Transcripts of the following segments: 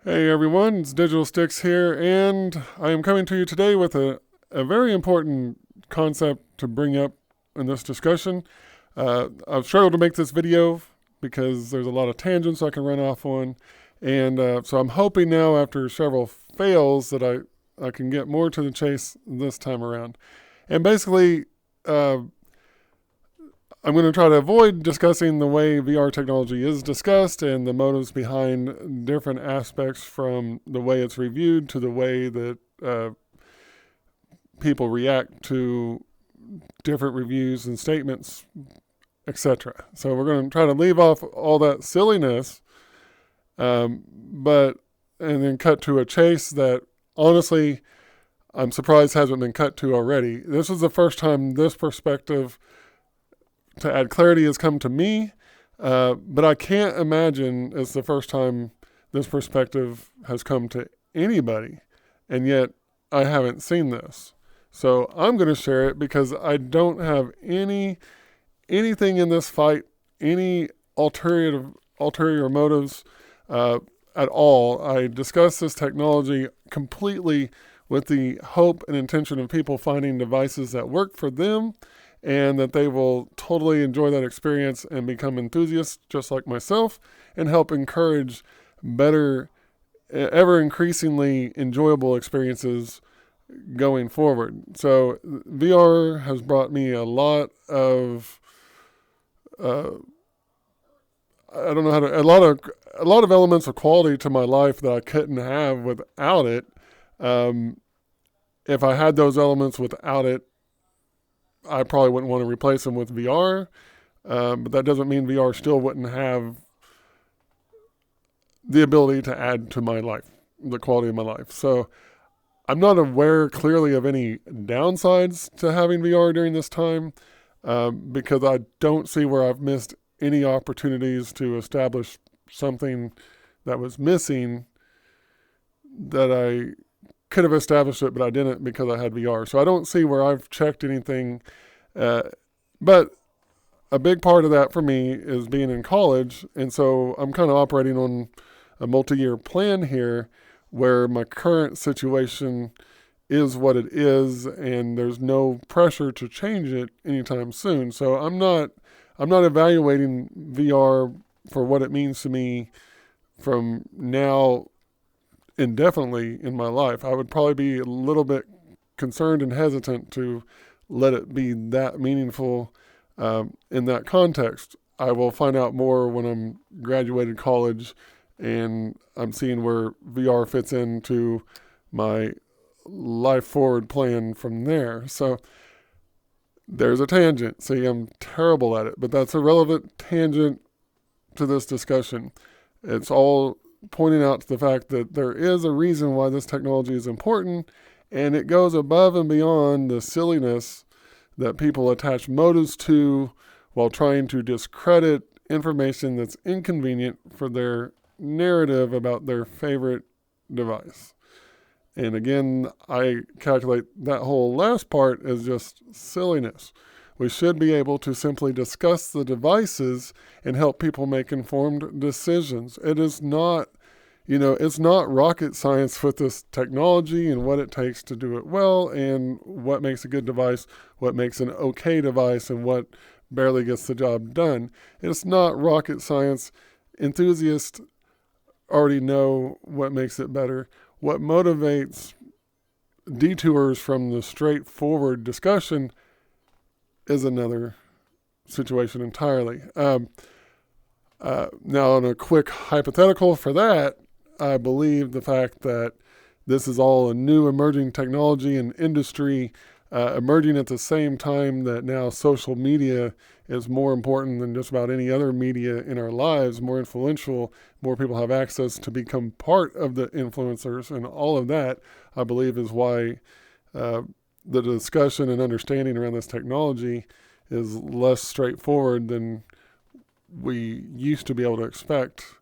Hey everyone, it's Digital Sticks here, and I am coming to you today with a very important concept to bring up in this discussion. I've struggled to make this video because there's a lot of tangents I can run off on, and so I'm hoping now after several fails that I can get more to the chase this time around. And basically, I'm going to try to avoid discussing the way VR technology is discussed and the motives behind different aspects from the way it's reviewed to the way that people react to different reviews and statements, etc. So we're going to try to leave off all that silliness, but and then cut to a chase that honestly I'm surprised hasn't been cut to already. This is the first time this perspective to add clarity has come to me, but I can't imagine it's the first time this perspective has come to anybody, and yet I haven't seen this. So I'm going to share it because I don't have anything in this fight, any ulterior motives at all. I discuss this technology completely with the hope and intention of people finding devices that work for them and that they will totally enjoy that experience and become enthusiasts just like myself and help encourage better, ever increasingly enjoyable experiences going forward. So VR has brought me a lot of, I don't know how to, a lot of elements of quality to my life that I couldn't have without it. If I had those elements without it, I probably wouldn't want to replace them with VR, but that doesn't mean VR still wouldn't have the ability to add to my life, the quality of my life. So I'm not aware clearly of any downsides to having VR during this time, because I don't see where I've missed any opportunities to establish something that was missing that I could have established it, but I didn't because I had VR. So I don't see where I've checked anything. But a big part of that for me is being in college. And so I'm kind of operating on a multi-year plan here where my current situation is what it is and there's no pressure to change it anytime soon. So I'm not evaluating VR for what it means to me from now indefinitely in my life. I would probably be a little bit concerned and hesitant to let it be that meaningful in that context. I will find out more when I'm graduated college and I'm seeing where VR fits into my life forward plan from there. So there's a tangent. See, I'm terrible at it, but that's a relevant tangent to this discussion. It's all pointing out to the fact that there is a reason why this technology is important, and it goes above and beyond the silliness that people attach motives to while trying to discredit information that's inconvenient for their narrative about their favorite device. And again, I calculate that whole last part as just silliness. We should be able to simply discuss the devices and help people make informed decisions. It is not, it's not rocket science with this technology and what it takes to do it well and what makes a good device, what makes an okay device, and what barely gets the job done. It's not rocket science. Enthusiasts already know what makes it better. What motivates detours from the straightforward discussion is another situation entirely. Now, on a quick hypothetical for that, I believe the fact that this is all a new emerging technology and industry emerging at the same time that now social media is more important than just about any other media in our lives, more influential, more people have access to become part of the influencers, and all of that, I believe, is why the discussion and understanding around this technology is less straightforward than we used to be able to expect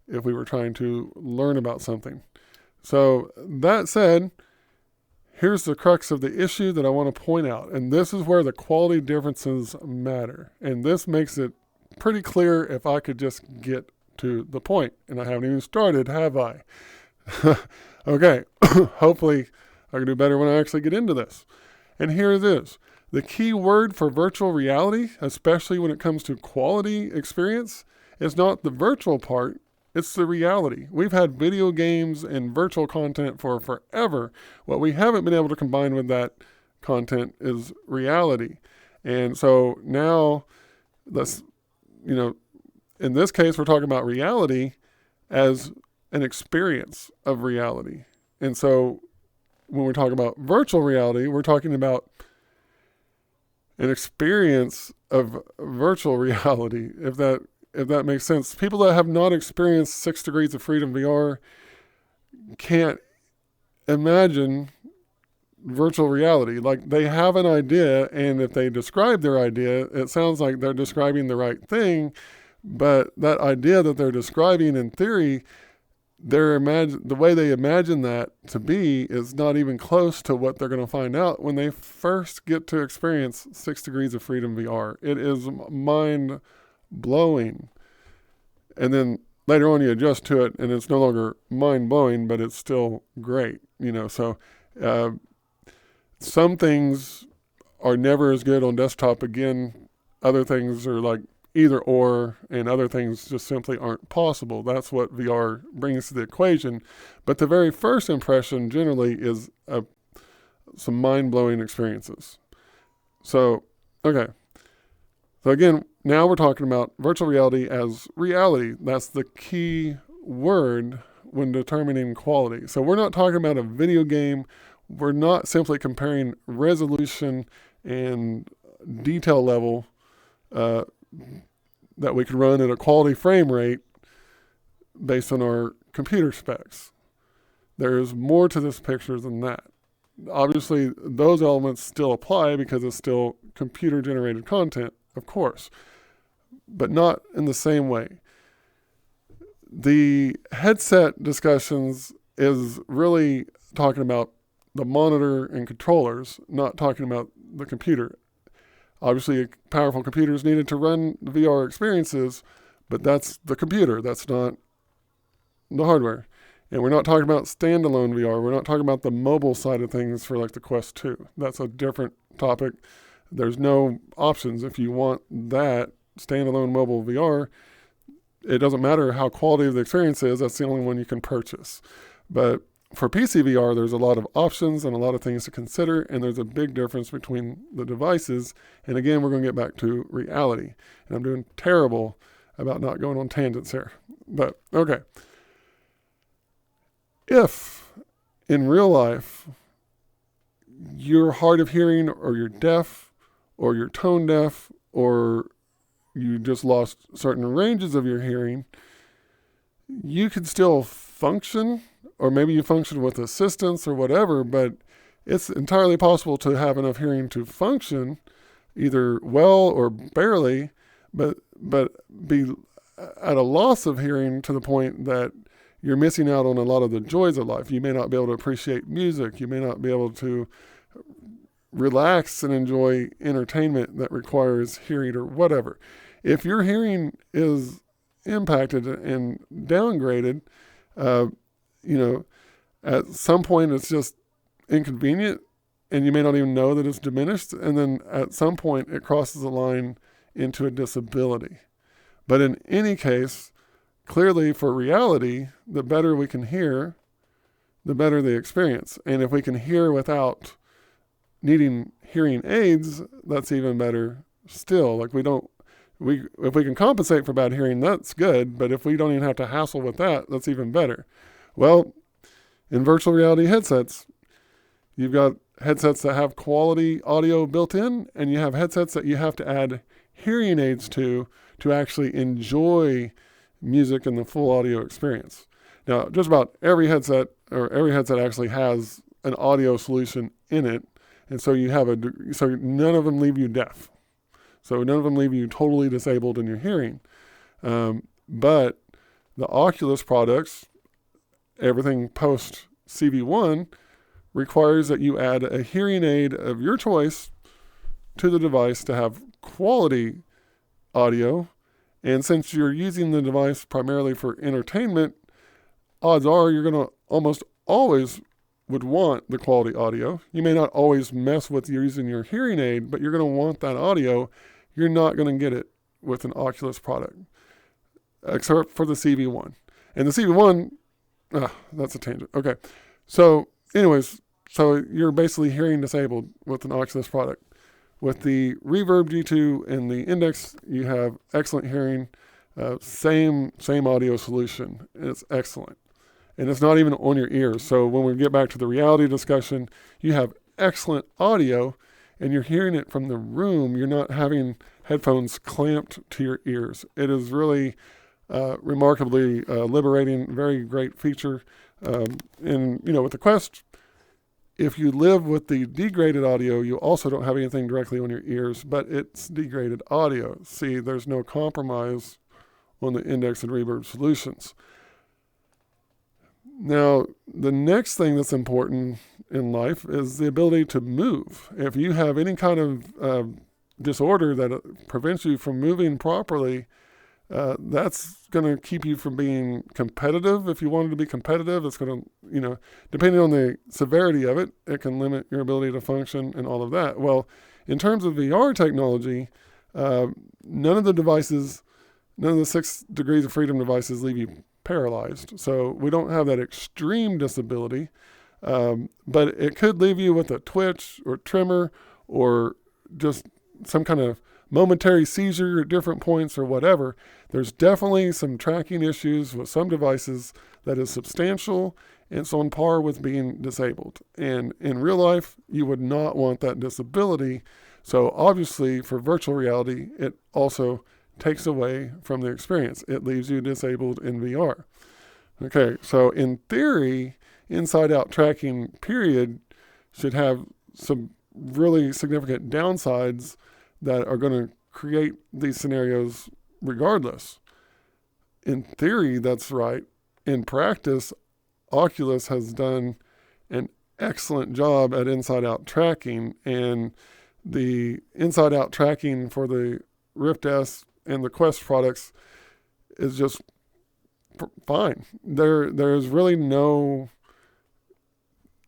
if we were trying to learn about something. So that said, here's the crux of the issue that I want to point out, and this is where the quality differences matter. And this makes it pretty clear if I could just get to the point. And I haven't even started, have I? Okay, hopefully I can do better when I actually get into this. And here it is. The key word for virtual reality, especially when it comes to quality experience, is not the virtual part, it's the reality. We've had video games and virtual content for forever. What we haven't been able to combine with that content is reality. And so now, let's, in this case, we're talking about reality as an experience of reality. And so when we're talking about virtual reality, we're talking about an experience of virtual reality, if that makes sense. People that have not experienced 6 Degrees of Freedom VR can't imagine virtual reality. Like, they have an idea, and if they describe their idea, it sounds like they're describing the right thing, but that idea that they're describing in theory, the way they imagine that to be is not even close to what they're going to find out when they first get to experience 6 Degrees of Freedom VR. It is mind blowing. And then later on you adjust to it and it's no longer mind blowing, but it's still great, So some things are never as good on desktop again. Other things are like either or, and other things just simply aren't possible. That's what VR brings to the equation. But the very first impression generally is some mind-blowing experiences. So, okay. So again, now we're talking about virtual reality as reality. That's the key word when determining quality. So we're not talking about a video game. We're not simply comparing resolution and detail level that we can run at a quality frame rate based on our computer specs. There's more to this picture than that. Obviously, those elements still apply because it's still computer-generated content, of course, but not in the same way. The headset discussions is really talking about the monitor and controllers, not talking about the computer. Obviously, powerful computers needed to run the VR experiences, but that's the computer. That's not the hardware. And we're not talking about standalone VR. We're not talking about the mobile side of things for like the Quest 2. That's a different topic. There's no options. If you want that standalone mobile VR, it doesn't matter how quality the experience is. That's the only one you can purchase. But for PC VR, there's a lot of options and a lot of things to consider, and there's a big difference between the devices. And again, we're going to get back to reality. And I'm doing terrible about not going on tangents here. But, okay. If, in real life, you're hard of hearing, or you're deaf, or you're tone deaf, or you just lost certain ranges of your hearing, you can still function, or maybe you function with assistance or whatever, but it's entirely possible to have enough hearing to function either well or barely, but be at a loss of hearing to the point that you're missing out on a lot of the joys of life. You may not be able to appreciate music. You may not be able to relax and enjoy entertainment that requires hearing or whatever. If your hearing is impacted and downgraded, at some point it's just inconvenient and you may not even know that it's diminished. And then at some point it crosses the line into a disability. But in any case, clearly for reality, the better we can hear, the better the experience. And if we can hear without needing hearing aids, that's even better still. Like if we can compensate for bad hearing, that's good. But if we don't even have to hassle with that, that's even better. Well, in virtual reality headsets, you've got headsets that have quality audio built in, and you have headsets that you have to add hearing aids to actually enjoy music and the full audio experience. Now, just about every headset actually has an audio solution in it, and so so none of them leave you deaf. So none of them leave you totally disabled in your hearing. But the Oculus products, everything post CV1, requires that you add a hearing aid of your choice to the device to have quality audio. And since you're using the device primarily for entertainment, odds are you're going to almost always would want the quality audio. You may not always mess with using your hearing aid, but you're going to want that audio. You're not going to get it with an Oculus product, except for the CV1. And the CV1, that's a tangent. Okay. So anyways, so you're basically hearing disabled with an Oculus product. With the Reverb G2 and the Index, you have excellent hearing, same audio solution. It's excellent. And it's not even on your ears. So when we get back to the reality discussion, you have excellent audio and you're hearing it from the room. You're not having headphones clamped to your ears. It is really remarkably liberating, very great feature. And, with the Quest, if you live with the degraded audio, you also don't have anything directly on your ears, but it's degraded audio. See, there's no compromise on the Index and Reverb solutions. Now, the next thing that's important in life is the ability to move. If you have any kind of disorder that prevents you from moving properly, that's going to keep you from being competitive. If you wanted to be competitive, it's going to, depending on the severity of it, it can limit your ability to function and all of that. Well, in terms of VR technology, none of the 6 degrees of freedom devices leave you paralyzed. So we don't have that extreme disability, but it could leave you with a twitch or tremor or just some kind of momentary seizure at different points or whatever. There's definitely some tracking issues with some devices that is substantial and it's on par with being disabled. And in real life, you would not want that disability. So obviously for virtual reality, it also takes away from the experience. It leaves you disabled in VR. Okay, so in theory, inside-out tracking, period, should have some really significant downsides that are going to create these scenarios regardless. In theory, that's right. In practice, Oculus has done an excellent job at inside-out tracking, and the inside-out tracking for the Rift S and the Quest products is just fine. There's really no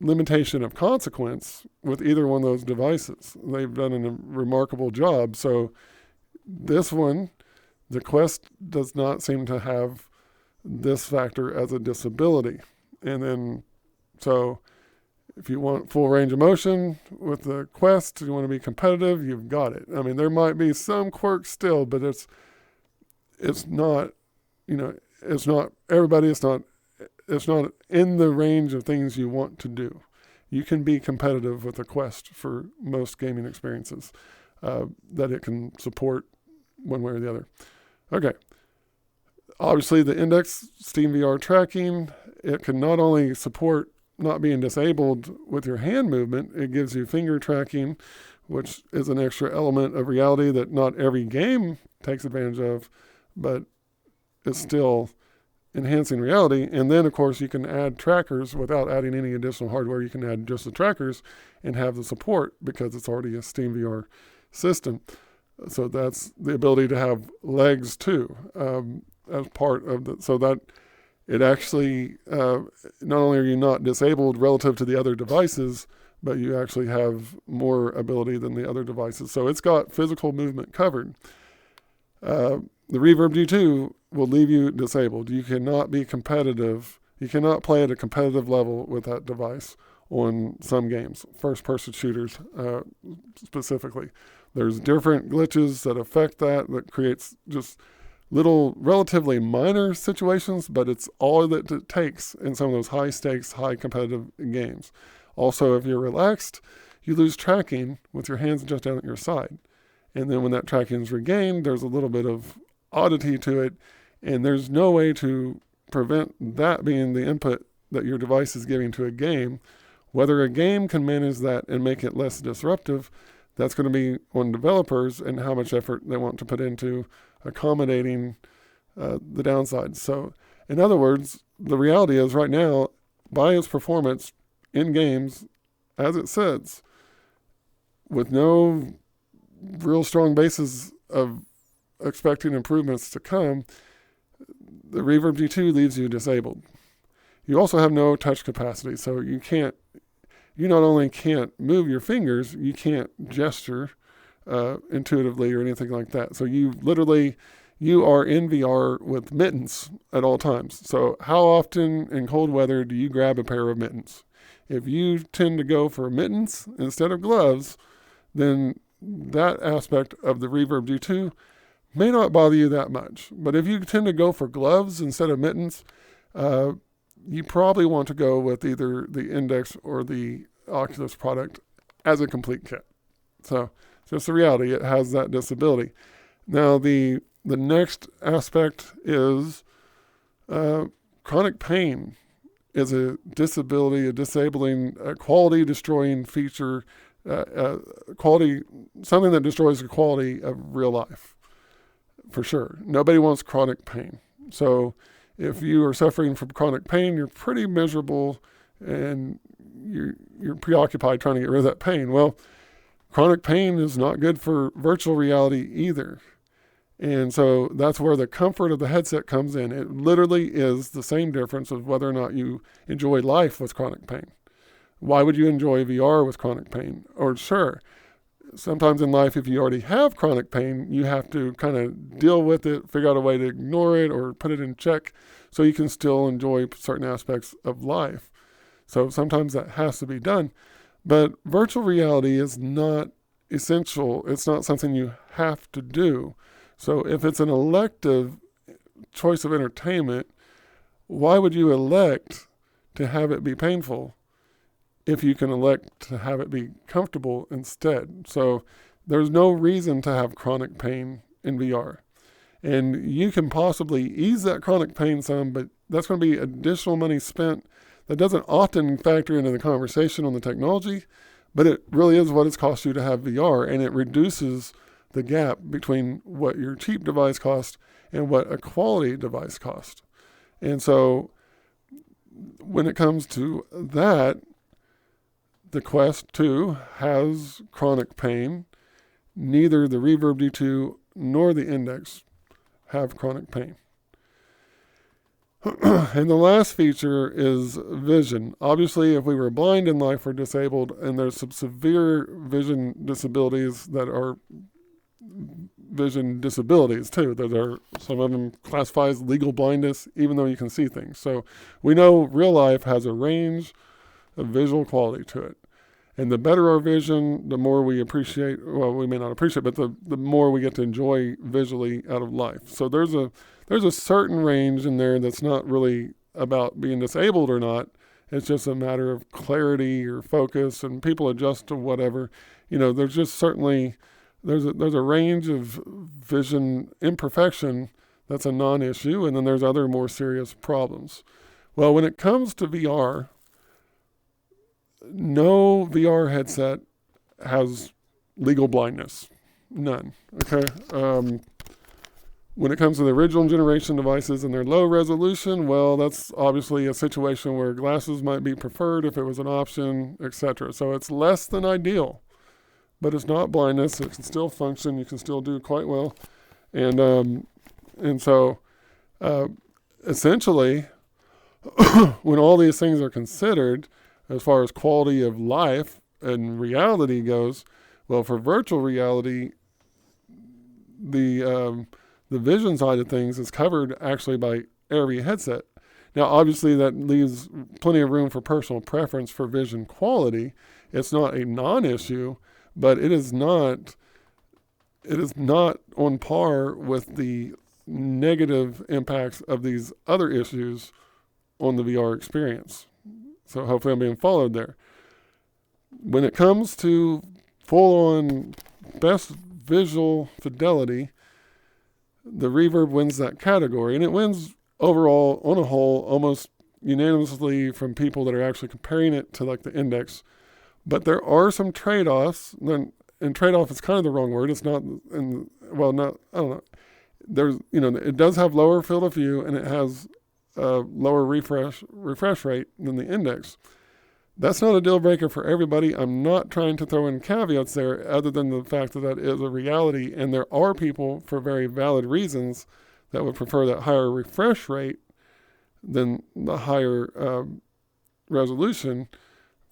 limitation of consequence with either one of those devices. They've done a remarkable job. So this one, the Quest, does not seem to have this factor as a disability. And then, so if you want full range of motion with the Quest, you want to be competitive, you've got it. I mean, there might be some quirks still, but it's not, it's not in the range of things you want to do. You can be competitive with the Quest for most gaming experiences that it can support one way or the other. Okay. Obviously, the Index Steam VR tracking, it can not only support not being disabled with your hand movement, it gives you finger tracking, which is an extra element of reality that not every game takes advantage of, but it's still enhancing reality. And then, of course, you can add trackers without adding any additional hardware. You can add just the trackers and have the support because it's already a Steam VR system. So that's the ability to have legs too, as part of the, so that it actually, not only are you not disabled relative to the other devices, but you actually have more ability than the other devices. So it's got physical movement covered. The Reverb G2 will leave you disabled. You cannot be competitive. You cannot play at a competitive level with that device on some games, first-person shooters specifically. There's different glitches that affect that creates just little relatively minor situations, but it's all that it takes in some of those high-stakes, high-competitive games. Also, if you're relaxed, you lose tracking with your hands just down at your side. And then when that tracking is regained, there's a little bit of oddity to it, and there's no way to prevent that being the input that your device is giving to a game. Whether a game can manage that and make it less disruptive, that's going to be on developers and how much effort they want to put into accommodating the downsides. So, in other words, the reality is right now, by its performance in games, as it sits, with no real strong basis of expecting improvements to come, the Reverb G2 leaves you disabled. You also have no touch capacity, so you not only can't move your fingers, you can't gesture intuitively or anything like that. So you are in VR with mittens at all times. So how often in cold weather do you grab a pair of mittens? If you tend to go for mittens instead of gloves, then that aspect of the Reverb G2 may not bother you that much. But if you tend to go for gloves instead of mittens, you probably want to go with either the Index or the Oculus product as a complete kit. So just the reality, it has that disability. Now the next aspect is chronic pain is a disability, a disabling, a quality destroying feature, something that destroys the quality of real life, for sure. Nobody wants chronic pain. So if you are suffering from chronic pain, you're pretty miserable and you're preoccupied trying to get rid of that pain. Well, chronic pain is not good for virtual reality either. And so that's where the comfort of the headset comes in. It literally is the same difference of whether or not you enjoy life with chronic pain. Why would you enjoy VR with chronic pain? Or sure, sometimes in life, if you already have chronic pain, you have to kind of deal with it, figure out a way to ignore it or put it in check so you can still enjoy certain aspects of life. So sometimes that has to be done. But virtual reality is not essential. It's not something you have to do. So if it's an elective choice of entertainment, why would you elect to have it be painful if you can elect to have it be comfortable instead? So there's no reason to have chronic pain in VR. And you can possibly ease that chronic pain some, but that's going to be additional money spent that doesn't often factor into the conversation on the technology, but it really is what it's cost you to have VR, and it reduces the gap between what your cheap device costs and what a quality device costs. And so when it comes to that, the Quest 2 has chronic pain. Neither the Reverb D2 nor the Index have chronic pain. And the last feature is vision. Obviously, if we were blind in life or disabled, and there's some severe vision disabilities that are vision disabilities too. Some of them classified as legal blindness, even though you can see things. So we know real life has a range of visual quality to it. And the better our vision, the more we appreciate, well, we may not appreciate, but the more we get to enjoy visually out of life. So there's a certain range in there that's not really about being disabled or not. It's just a matter of clarity or focus, and people adjust to whatever. There's just certainly, there's a range of vision imperfection that's a non-issue, and then there's other more serious problems. Well, when it comes to VR, no VR headset has legal blindness. None. Okay. When it comes to the original generation devices and their low resolution, well, that's obviously a situation where glasses might be preferred if it was an option, etc. So it's less than ideal, but it's not blindness. It can still function. You can still do quite well. And so essentially, when all these things are considered, as far as quality of life and reality goes, well, for virtual reality, the vision side of things is covered actually by every headset. Now, obviously, that leaves plenty of room for personal preference for vision quality. It's not a non-issue, but it is not on par with the negative impacts of these other issues on the VR experience. So hopefully I'm being followed there. When it comes to full-on best visual fidelity, the Reverb wins that category, and it wins overall, on a whole, almost unanimously from people that are actually comparing it to like the Index. But there are some trade-offs, and trade-off is kind of the wrong word. It's not, I don't know. It does have lower field of view, and it has lower refresh rate than the Index. That's not a deal breaker for everybody. I'm not trying to throw in caveats there other than the fact that that is a reality, and there are people for very valid reasons that would prefer that higher refresh rate than the higher resolution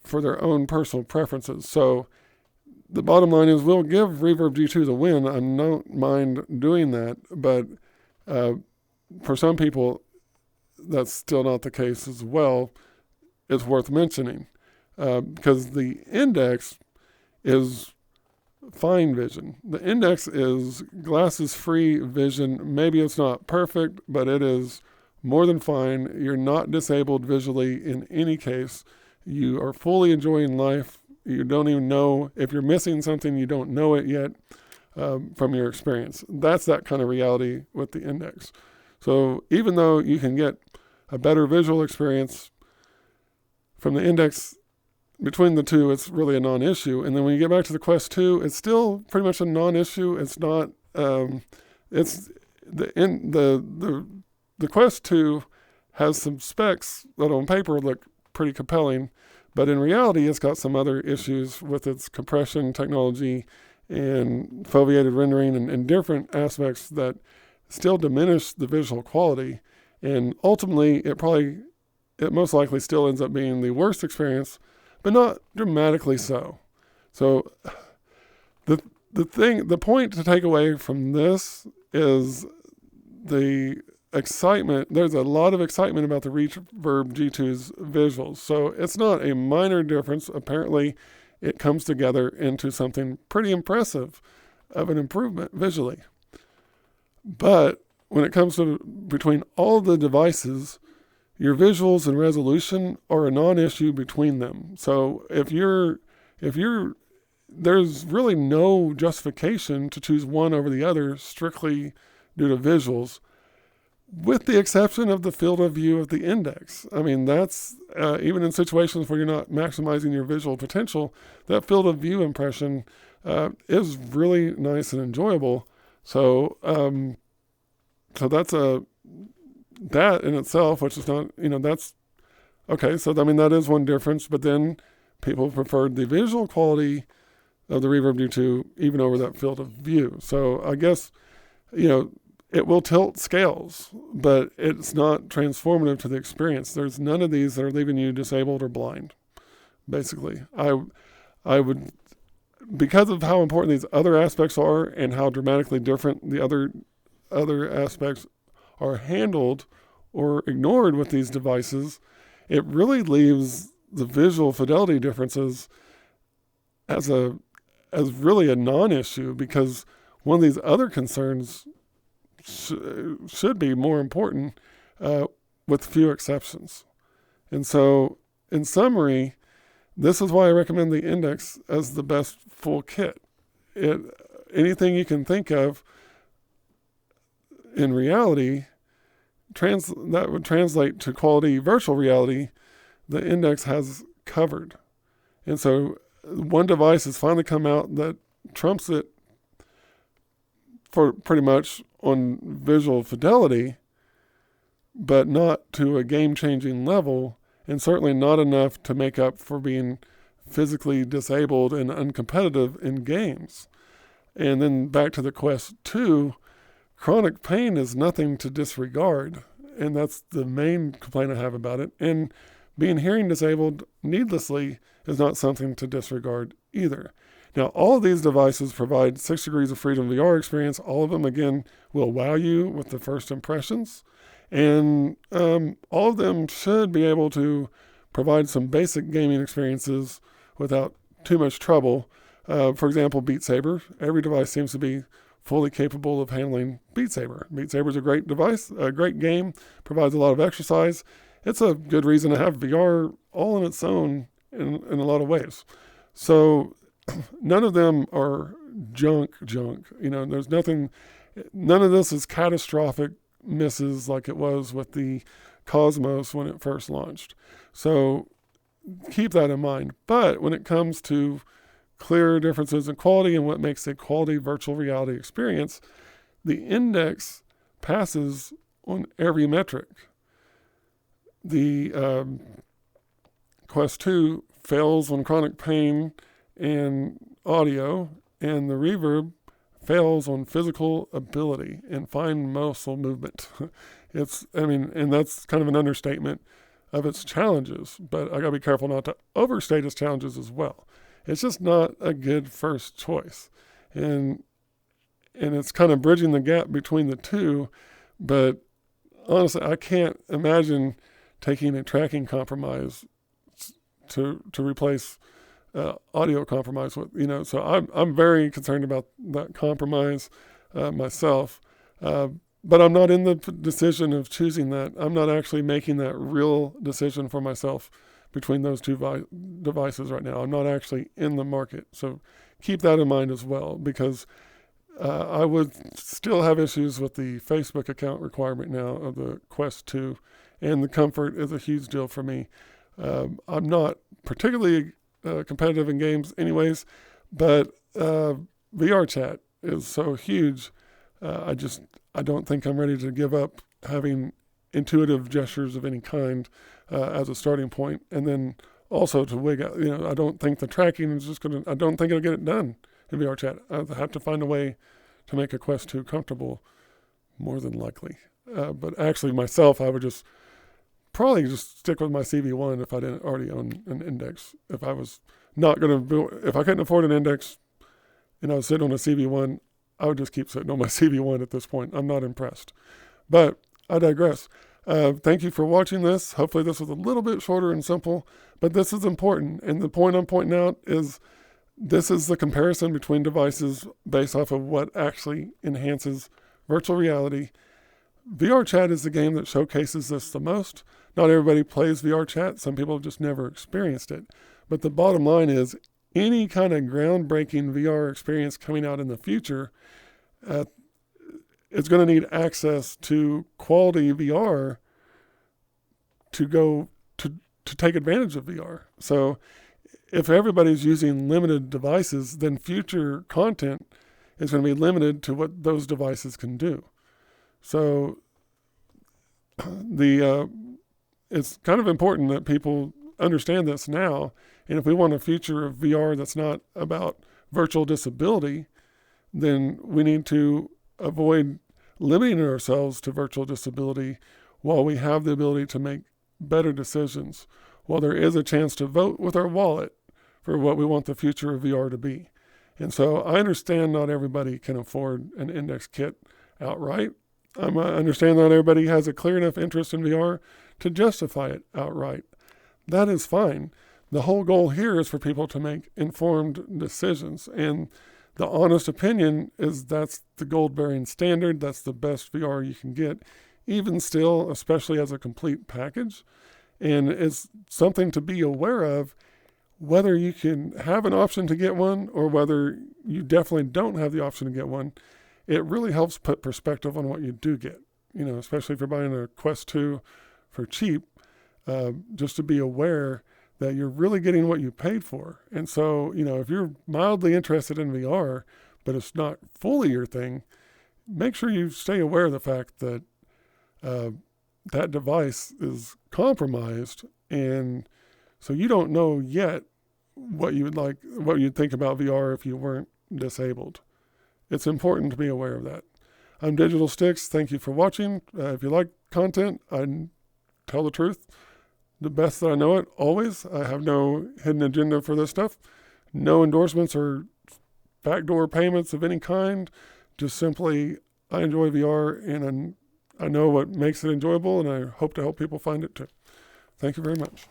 for their own personal preferences. So the bottom line is we'll give Reverb G2 the win. I don't mind doing that, but for some people, that's still not the case as well. It's worth mentioning because the index is fine vision. The index is glasses-free vision. Maybe it's not perfect, but it is more than fine. You're not disabled visually in any case. You are fully enjoying life. You don't even know if you're missing something. You don't know it yet from your experience. That's that kind of reality with the index. So even though you can get a better visual experience from the index, between the two, it's really a non-issue. And then when you get back to the Quest 2, it's still pretty much a non-issue. It's not. It's the Quest 2 has some specs that on paper look pretty compelling, but in reality, it's got some other issues with its compression technology and foveated rendering and different aspects that still diminish the visual quality. And ultimately, it most likely still ends up being the worst experience, but not dramatically so. So the point to take away from this is the excitement. There's a lot of excitement about the Reverb G2's visuals. So it's not a minor difference. Apparently, it comes together into something pretty impressive of an improvement visually. But when it comes to between all the devices, your visuals and resolution are a non-issue between them. So if you're, there's really no justification to choose one over the other strictly due to visuals, with the exception of the field of view of the index. I mean, that's, even in situations where you're not maximizing your visual potential, that field of view impression is really nice and enjoyable. So, so that's that in itself, which is not, that's okay. So, I mean, that is one difference, but then people preferred the visual quality of the Reverb G2 even over that field of view. So I guess, it will tilt scales, but it's not transformative to the experience. There's none of these that are leaving you disabled or blind, basically. I would, because of how important these other aspects are and how dramatically different the other aspects are handled or ignored with these devices, it really leaves the visual fidelity differences as really a non-issue, because one of these other concerns should be more important, with few exceptions. And so, in summary, this is why I recommend the index as the best full kit. Anything you can think of in reality, that would translate to quality virtual reality, the index has covered. And so one device has finally come out that trumps it for pretty much on visual fidelity, but not to a game-changing level, and certainly not enough to make up for being physically disabled and uncompetitive in games. And then back to the Quest 2, chronic pain is nothing to disregard, and that's the main complaint I have about it. And being hearing disabled needlessly is not something to disregard either. Now, all of these devices provide 6 degrees of freedom VR experience. All of them, again, will wow you with the first impressions. And all of them should be able to provide some basic gaming experiences without too much trouble. For example, Beat Saber. Every device seems to be fully capable of handling Beat Saber. Beat Saber is a great device, a great game, provides a lot of exercise. It's a good reason to have VR all on its own in a lot of ways. So none of them are junk. There's nothing, none of this is catastrophic misses like it was with the Cosmos when it first launched. So keep that in mind. But when it comes to clear differences in quality and what makes a quality virtual reality experience, the index passes on every metric. The Quest 2 fails on chronic pain and audio, and the Reverb fails on physical ability and fine muscle movement. And that's kind of an understatement of its challenges, but I gotta be careful not to overstate its challenges as well. It's just not a good first choice. And it's kind of bridging the gap between the two, but honestly, I can't imagine taking a tracking compromise to replace audio compromise with, so I'm very concerned about that compromise myself. But I'm not in the decision of choosing that. I'm not actually making that real decision for myself between those two devices right now. I'm not actually in the market. So keep that in mind as well, because I would still have issues with the Facebook account requirement now of the Quest 2, and the comfort is a huge deal for me. I'm not particularly competitive in games anyways, but VR chat is so huge. I don't think I'm ready to give up having intuitive gestures of any kind as a starting point, and then also to wig out. I don't think the tracking is I don't think it'll get it done in VR chat. I have to find a way to make a Quest 2 comfortable, more than likely. But actually myself, I would probably just stick with my CV1 if I didn't already own an Index. If I was not going to, if I couldn't afford an Index and I was sitting on a CV1, I would just keep sitting on my CV1 at this point. I'm not impressed. But I digress. Thank you for watching this. Hopefully this was a little bit shorter and simple, but this is important. And the point I'm pointing out is this is the comparison between devices based off of what actually enhances virtual reality. VR chat is the game that showcases this the most. Not everybody plays VR chat. Some people have just never experienced it. But the bottom line is any kind of groundbreaking VR experience coming out in the future is going to need access to quality VR to take advantage of VR. So if everybody's using limited devices, then future content is going to be limited to what those devices can do. So it's kind of important that people understand this now. And if we want a future of VR that's not about virtual disability, then we need to avoid limiting ourselves to virtual disability while we have the ability to make better decisions, while there is a chance to vote with our wallet for what we want the future of VR to be. And so I understand not everybody can afford an Index kit outright. I understand not everybody has a clear enough interest in VR to justify it outright. That is fine. The whole goal here is for people to make informed decisions. And the honest opinion is that's the gold-bearing standard. That's the best VR you can get, even still, especially as a complete package. And it's something to be aware of, whether you can have an option to get one or whether you definitely don't have the option to get one. It really helps put perspective on what you do get, especially if you're buying a Quest 2 for cheap, just to be aware that you're really getting what you paid for. And so, if you're mildly interested in VR, but it's not fully your thing, make sure you stay aware of the fact that that device is compromised. And so you don't know yet what you'd think about VR if you weren't disabled. It's important to be aware of that. I'm Digital Sticks. Thank you for watching. If you like content, I tell the truth the best that I know it, always. I have no hidden agenda for this stuff. No endorsements or backdoor payments of any kind. Just simply, I enjoy VR, and I know what makes it enjoyable, and I hope to help people find it too. Thank you very much.